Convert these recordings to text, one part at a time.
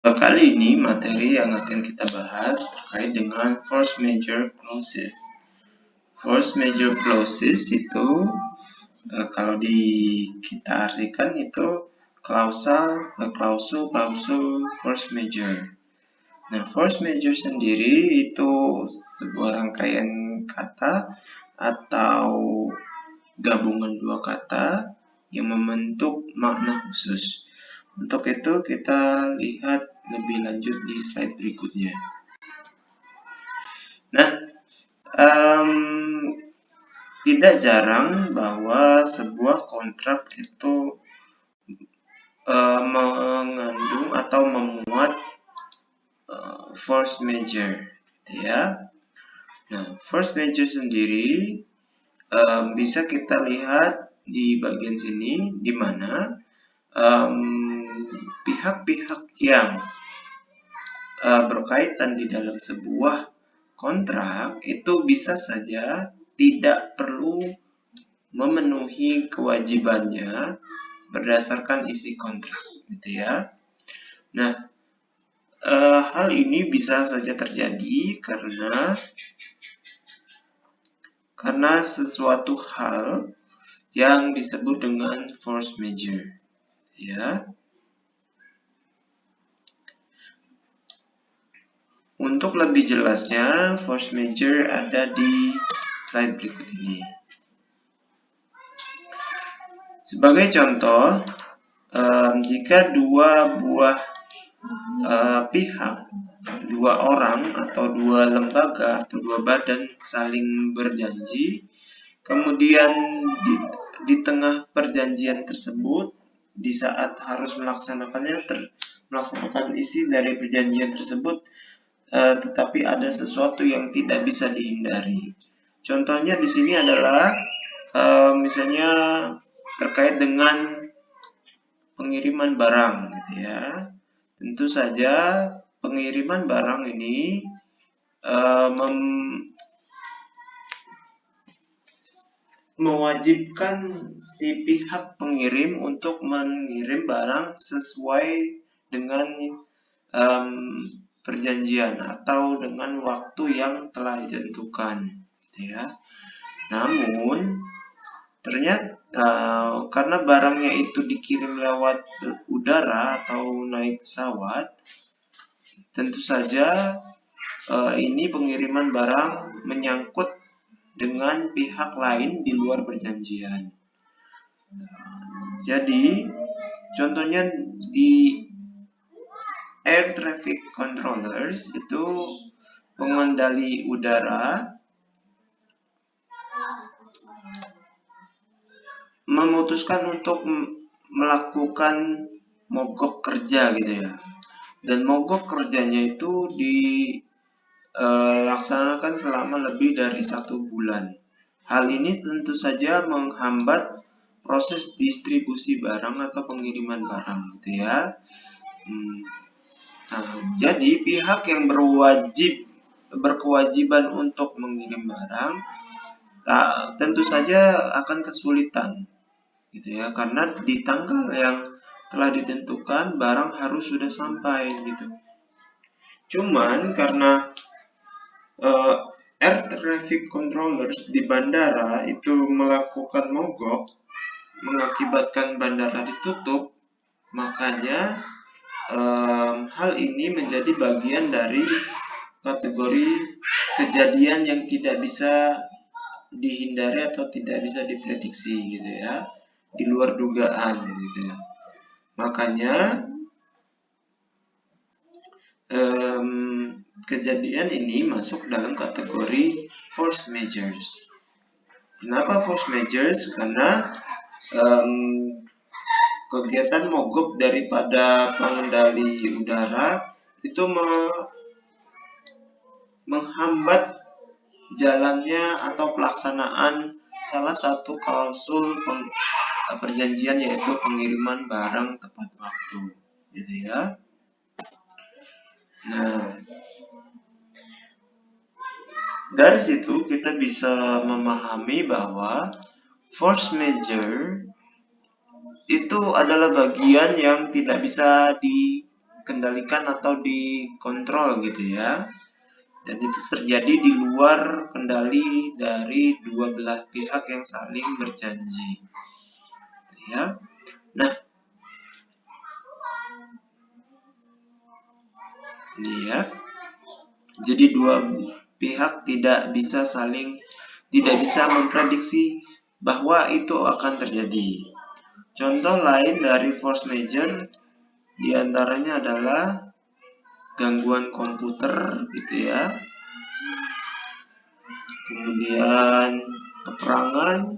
Kali ini materi yang akan kita bahas terkait dengan force majeure clauses. Force majeure clauses itu kalau kita artikan itu klausul force majeure. Nah, force majeure sendiri itu sebuah rangkaian kata atau gabungan dua kata yang membentuk makna khusus. Untuk itu kita lihat lebih lanjut di slide berikutnya. Nah, tidak jarang bahwa sebuah kontrak itu mengandung atau memuat force majeure, gitu ya. Nah, force majeure sendiri bisa kita lihat di bagian sini, di mana pihak-pihak yang berkaitan di dalam sebuah kontrak itu bisa saja tidak perlu memenuhi kewajibannya berdasarkan isi kontrak, gitu ya. Nah, hal ini bisa saja terjadi karena sesuatu hal yang disebut dengan force majeure, ya. Untuk lebih jelasnya, force majeure ada di slide berikut ini. Sebagai contoh, jika dua buah pihak, dua orang atau dua lembaga atau dua badan saling berjanji, kemudian di tengah perjanjian tersebut, di saat harus melaksanakan isi dari perjanjian tersebut, tetapi ada sesuatu yang tidak bisa dihindari. Contohnya di sini adalah misalnya terkait dengan pengiriman barang, gitu ya. Tentu saja pengiriman barang ini mewajibkan si pihak pengirim untuk mengirim barang sesuai dengan perjanjian atau dengan waktu yang telah ditentukan, gitu ya. Namun ternyata karena barangnya itu dikirim lewat udara atau naik pesawat, tentu saja ini pengiriman barang menyangkut dengan pihak lain di luar perjanjian. Jadi contohnya di air traffic controllers itu pengendali udara memutuskan untuk melakukan mogok kerja, gitu ya. Dan mogok kerjanya itu dilaksanakan selama lebih dari 1 bulan. Hal ini tentu saja menghambat proses distribusi barang atau pengiriman barang, gitu ya. Nah, jadi pihak yang berkewajiban untuk mengirim barang tentu saja akan kesulitan, gitu ya, karena di tanggal yang telah ditentukan barang harus sudah sampai, gitu. Cuman karena air traffic controllers di bandara itu melakukan mogok mengakibatkan bandara ditutup, makanya hal ini menjadi bagian dari kategori kejadian yang tidak bisa dihindari atau tidak bisa diprediksi, gitu ya, di luar dugaan, gitu ya. Makanya kejadian ini masuk dalam kategori force majeures. Kenapa force majeures? Karena kegiatan mogok daripada pengendali udara itu menghambat jalannya atau pelaksanaan salah satu klausul perjanjian, yaitu pengiriman barang tepat waktu, gitu ya. Nah, dari situ kita bisa memahami bahwa force majeure itu adalah bagian yang tidak bisa dikendalikan atau dikontrol gitu ya. Dan itu terjadi di luar kendali dari dua belah pihak yang saling berjanji. Ya. Nah, ini ya. Jadi dua pihak tidak bisa memprediksi bahwa itu akan terjadi. Contoh lain dari force majeure diantaranya adalah gangguan komputer gitu ya, kemudian peperangan,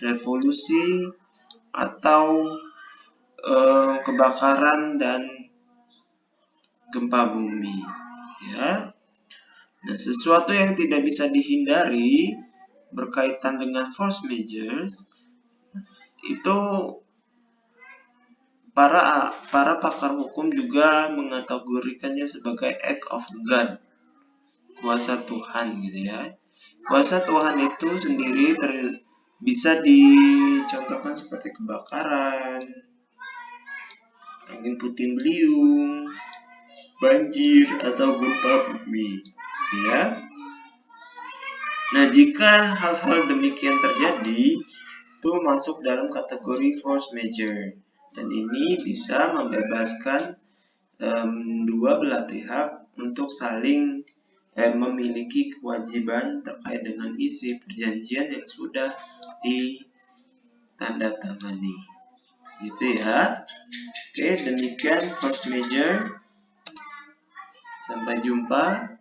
revolusi, atau kebakaran dan gempa bumi ya. Nah, sesuatu yang tidak bisa dihindari berkaitan dengan force majeure itu para pakar hukum juga mengategorikannya sebagai act of God, kuasa Tuhan gitu ya. Kuasa Tuhan itu sendiri bisa dicontohkan seperti kebakaran, angin puting beliung, banjir, atau gempa bumi ya. Nah, jika hal-hal demikian terjadi, itu masuk dalam kategori force majeure. Dan ini bisa membebaskan dua belah pihak untuk saling memiliki kewajiban terkait dengan isi perjanjian yang sudah ditandatangani. Gitu ya. Oke, demikian force majeure. Sampai jumpa.